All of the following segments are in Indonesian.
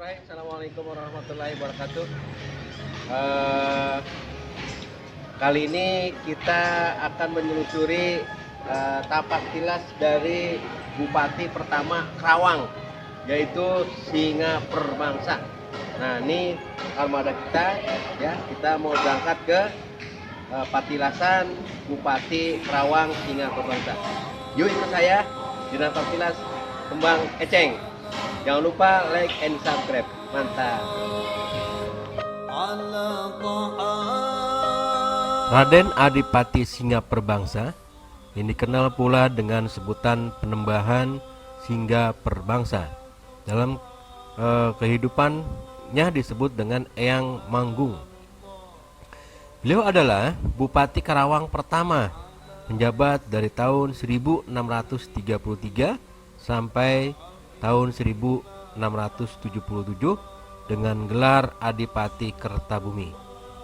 Bismillahirrahmanirrahim. Assalamualaikum warahmatullahi wabarakatuh. Eh, Kali ini kita akan menelusuri tapak tilas dari Bupati pertama Karawang, yaitu Singa Perbangsa. Nah, ini armada kita, ya. Kita mau berangkat ke patilasan Bupati Karawang Singa Perbangsa. Yuk ikut saya di Patilas Kembang Eceng. Jangan lupa like and subscribe. Mantap. Raden Adipati Singa Perbangsa yang dikenal pula dengan sebutan Penembahan Singa Perbangsa. Dalam kehidupannya disebut dengan Eyang Manggung. Beliau adalah Bupati Karawang pertama, menjabat dari tahun 1633 sampai tahun 1677 dengan gelar Adipati Kertabumi.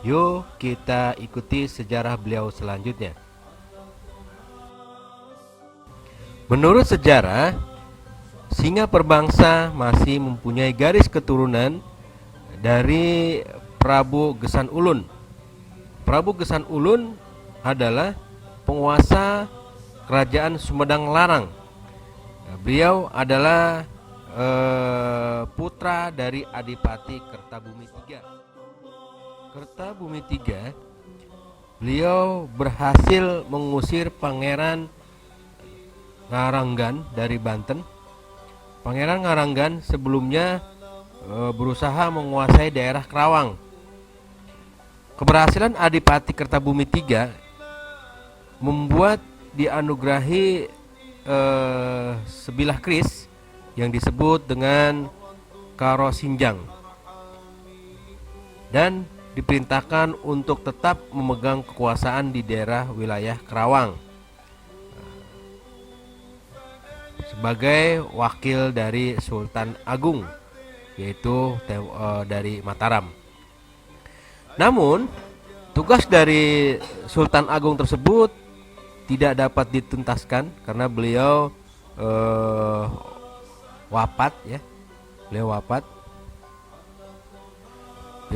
Yuk kita ikuti sejarah beliau selanjutnya. Menurut sejarah, Singa Perbangsa masih mempunyai garis keturunan dari Prabu Gesan Ulun. Prabu Gesan Ulun adalah penguasa kerajaan Sumedang Larang. Beliau adalah putra dari Adipati Kertabumi III. Kertabumi III, beliau berhasil mengusir Pangeran Ngaranggan dari Banten. Pangeran Ngaranggan sebelumnya berusaha menguasai daerah Karawang. Keberhasilan Adipati Kertabumi III membuat dianugerahi sebilah keris yang disebut dengan Karo Sinjang dan diperintahkan untuk tetap memegang kekuasaan di daerah wilayah Karawang sebagai wakil dari Sultan Agung, yaitu dari Mataram. Namun tugas dari Sultan Agung tersebut tidak dapat dituntaskan karena beliau wafat, ya. Beliau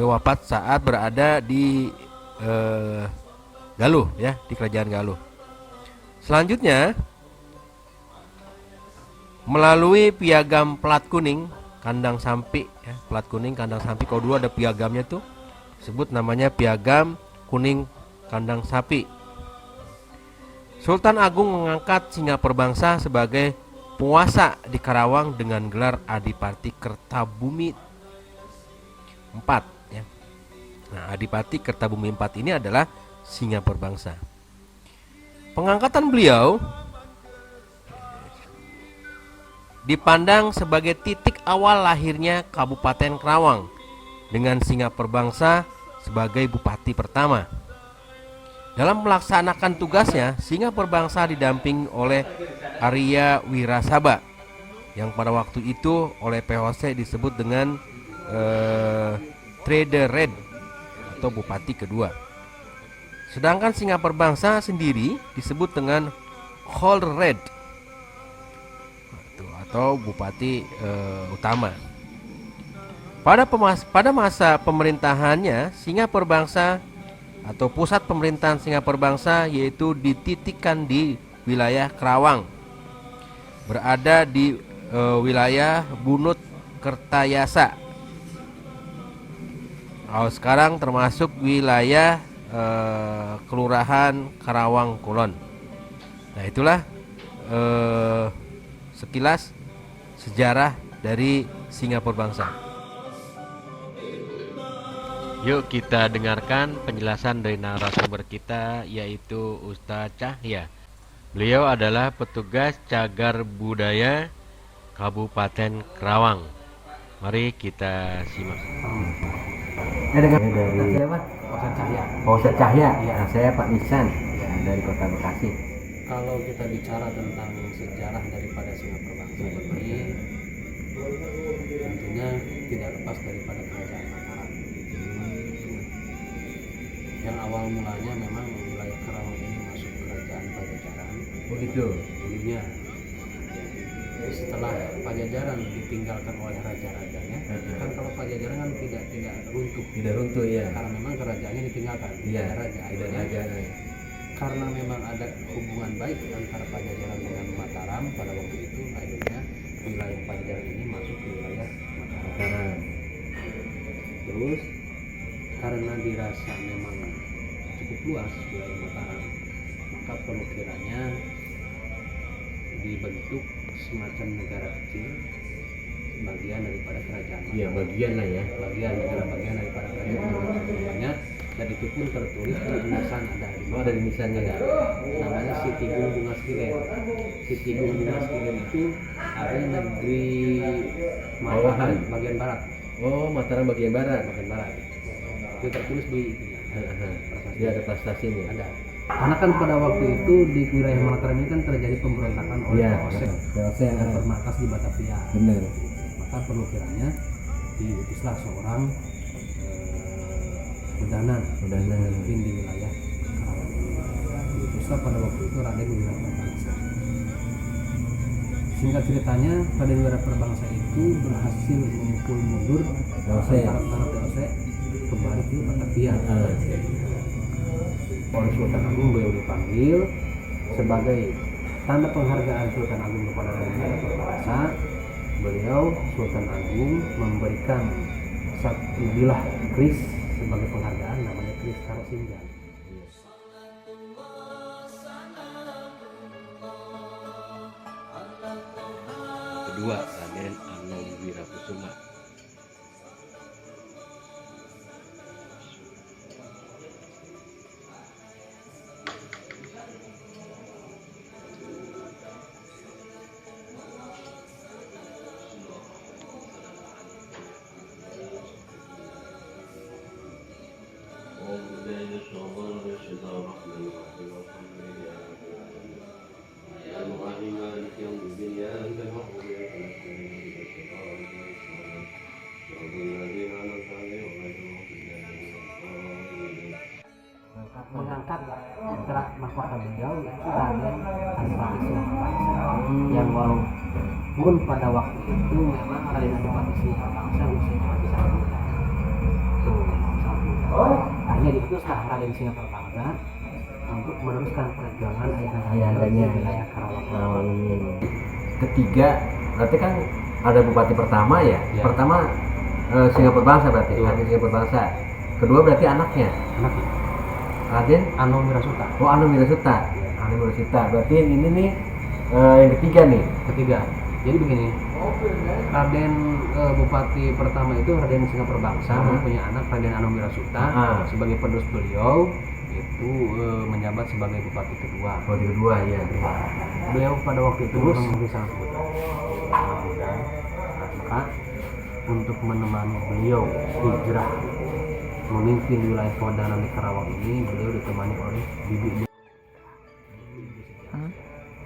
wafat saat berada di Galuh, ya, di kerajaan Galuh. Selanjutnya, melalui piagam Plat Kuning Kandang Sampi, ya, Plat Kuning Kandang Sampi. Kalau dulu ada piagamnya tuh, disebut namanya Piagam Kuning Kandang Sapi. Sultan Agung mengangkat Singa Perbangsa sebagai penguasa di Karawang dengan gelar Adipati Kertabumi IV, ya. Nah, Adipati Kertabumi IV ini adalah Singa Perbangsa. Pengangkatan beliau dipandang sebagai titik awal lahirnya Kabupaten Karawang dengan Singa Perbangsa sebagai bupati pertama. Dalam melaksanakan tugasnya, Singa Perbangsa didampingi oleh Arya Wirasaba yang pada waktu itu oleh POC disebut dengan Trader Red atau bupati kedua. Sedangkan Singa Perbangsa sendiri disebut dengan Hold Red atau bupati utama. Pada masa pemerintahannya, Singa Perbangsa atau pusat pemerintahan Singa Perbangsa yaitu dititikkan di wilayah Karawang, berada di wilayah Bunut Kertayasa. Sekarang termasuk wilayah Kelurahan Karawang Kulon. Nah, itulah sekilas sejarah dari Singa Perbangsa. Yuk kita dengarkan penjelasan dari narasumber kita, yaitu Ustadz Cahya. Beliau adalah petugas cagar budaya Kabupaten Karawang. Mari kita simak. Dari siapa? Ustadz Cahya. Ustadz Cahya. Ya. Nah, saya Pak Ihsan, ya, dari Kota Bekasi. Kalau kita bicara tentang sejarah daripada Singa Perbangsa ini, tentunya tidak lepas daripada kerajaan Mataram. Yang awal mulanya memang wilayah Karawang ini masuk kerajaan Pajajaran. Begitu. Dulunya. setelah Pajajaran ditinggalkan oleh raja-rajanya, kan kalau Pajajaran kan tidak runtuh, Tidak runtuh ya. karena memang kerajaannya ditinggalkan, Iya. tidak ada raja. Tidak Akhirnya, ada. karena memang ada hubungan baik antara Pajajaran dengan Mataram pada waktu itu, akhirnya wilayah Pajajaran ini masuk ke wilayah Mataram. Karena Terus karena dirasa memang cukup luas wilayah Mataram, maka pemikirannya dibentuk semacam negara kecil, bagian daripada kerajaan ya Mataram. bagian lah ya. Bagian daripada kerajaan Mataram namanya, dan itu pun tertulis di nisan, ada di Oh, ada di nisannya. ada. Namanya Sitigung Bungas Kilen. Sitigung Bungas Kilen itu ada negeri Mataram bagian barat. Oh, Mataram bagian barat. Bagian barat itu tertulis di itunya. Dia ada prestasinya. Ada. Karena kan pada waktu itu di wilayah Mataram ini kan terjadi pemberontakan oleh Iya, Osek yang bermarkas di Batavia. benar. Maka pemikirannya diutuslah seorang Udanan memimpin di wilayah Karawang. Diutuslah pada waktu itu Raden Wiraperbangsa. Singkat ceritanya, Raden Wiraperbangsa itu berhasil memukul mundur tentara TOC kembali ke Batavia. Oleh Sultan Agung beliau dipanggil sebagai tanda penghargaan Sultan Agung kepada Raden Wiraperbangsa. Beliau Sultan Agung memberikan satu bilah keris sebagai penghargaan, namanya keris Karosinjan. Kedua, Raden Anom Wirakusuma. Mengangkat mahkota beliau itu Raden Adipati Singatarbangsa, yang walaupun pada waktu itu memang Raden Adipati Singatarbangsa usianya masih sangat muda. Akhirnya diutuslah Raden Singatarbangsa untuk meneruskan perjuangan ayahandanya di wilayah Karawang ini. Ketiga, berarti kan ada bupati pertama ya. Ya. Pertama Singaperbangsa berarti, Betul. Raden Singaperbangsa. Kedua berarti anaknya, anaknya Raden Anom Wirasuta. Oh Anom Wirasuta. Anom Wirasuta. Berarti ini nih yang ketiga nih. Ketiga, jadi begini, Raden Bupati pertama itu Raden Singaperbangsa mempunyai anak Raden Anom Wirasuta. Sebagai penerus beliau itu menjabat sebagai Bupati kedua. Oh di kedua ya. Beliau pada waktu itu memang mungkin sangat muda. Maka untuk menemani beliau hijrah memimpin wilayah kewenangan di Karawang ini, beliau ditemani oleh bibinya.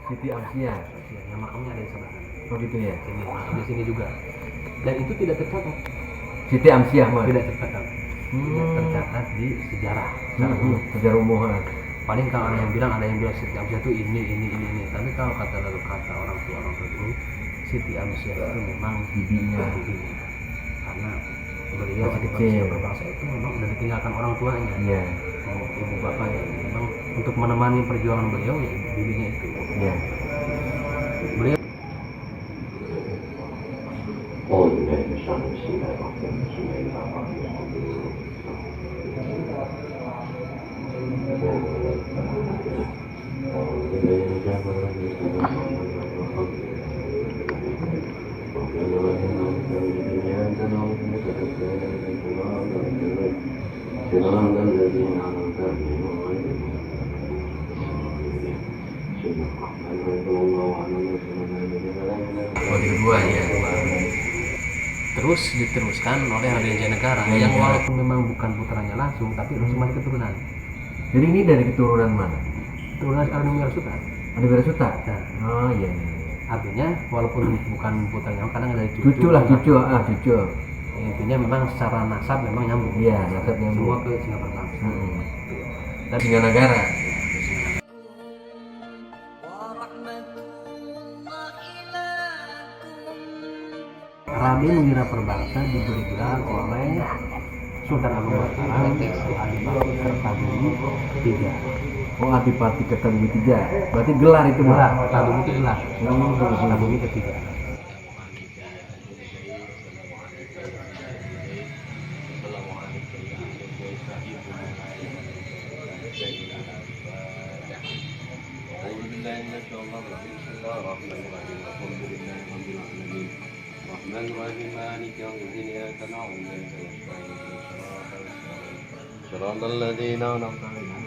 Siti Amsiah. Yang makamnya ada di sebelah sana. Oh gitu ya. Sini, di sini juga. Dan itu tidak tercatat. Siti Amsiah mah. Tidak tercatat. Tidak tercatat di sejarah. Sejarah umum. Paling kalau ada yang bilang Siti Amsiah itu ini. Tapi kalau kata orang tua dulu, Siti Amsiah itu memang bibinya. Karena beliau masih kecil. Berbangsa itu memang sudah ditinggalkan orang tuanya. Iya. Ibu bapaknya memang untuk menemani perjuangan beliau ya bibinya itu. Iya. Beliau Oh di kedua ya. terus diteruskan oleh Raden Janegara yang walaupun memang bukan putranya langsung, tapi masih keturunan. Jadi ini dari keturunan mana? Keturunan Raden Wirasuta. Ada Wirasuta. Nah, Oh iya. artinya walaupun bukan putranya, kadang dari cucu. Cucu. Intinya memang secara nasab memang nyambung. Iya, nasab nyambung. Semua ke Singaperbangsa. Dan Singanagara. Raden Wira Perbangsa diberi gelar oleh Sultan Agung Mataram Adipati Kertabumi III. Oh, Adipati Kertabumi III. Berarti gelar itu Gelar, Bang. Kertabumi itu gelar. Kertabumi ketiga. صراط الذين أنعمت عليهم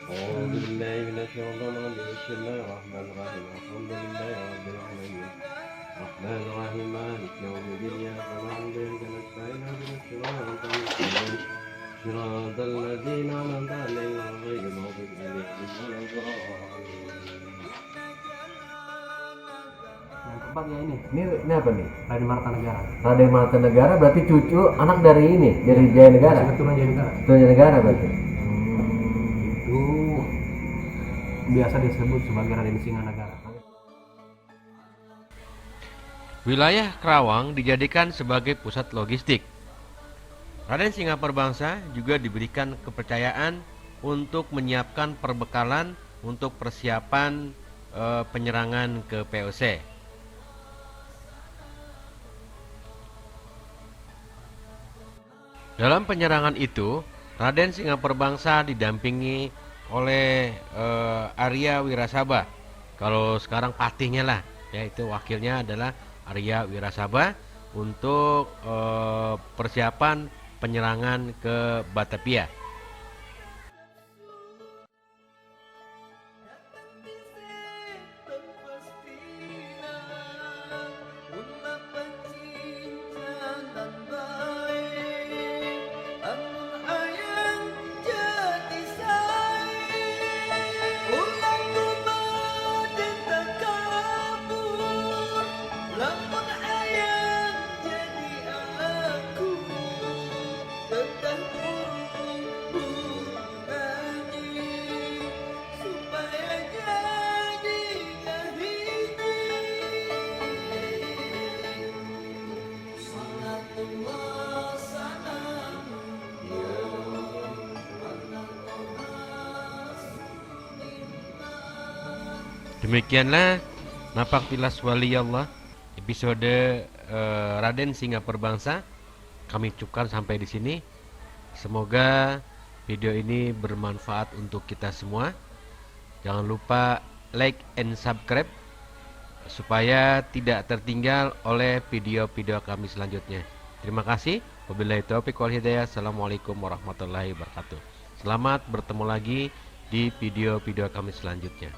أعوذ بالله من الشيطان الرجيم بسم الله الرحمن الرحيم الحمد لله رب العالمين الرحمن الرحيم مالك يوم الدين إياك نعبد وإياك نستعين اهدنا الصراط المستقيم صراط الذين أنعمت عليهم غير المغضوب عليهم ولا الضالين. Yang keempat ya ini Ini apa nih? Raden Martanegara. Raden Martanegara berarti cucu anak dari ini, dari Jaya Negara. Keturunan Jayanegara. Jaya Negara berarti. Itu biasa disebut sebagai Raden Singanagara. Wilayah Kerawang dijadikan sebagai pusat logistik. Raden Singa Perbangsa juga diberikan kepercayaan untuk menyiapkan perbekalan untuk persiapan penyerangan ke POC. Dalam penyerangan itu, Raden Singa Perbangsa didampingi oleh Arya Wirasaba. Kalau sekarang patihnya lah, ya itu wakilnya adalah Arya Wirasaba untuk persiapan penyerangan ke Batavia. Demikianlah Napak Tilas Wali Allah episode Raden Singa Perbangsa. Kami cukupkan sampai di sini. Semoga video ini bermanfaat untuk kita semua. Jangan lupa like and subscribe supaya tidak tertinggal oleh video-video kami selanjutnya. Terima kasih. Wabillahi taufiq wal hidayah. Assalamualaikum warahmatullahi wabarakatuh. Selamat bertemu lagi di video-video kami selanjutnya.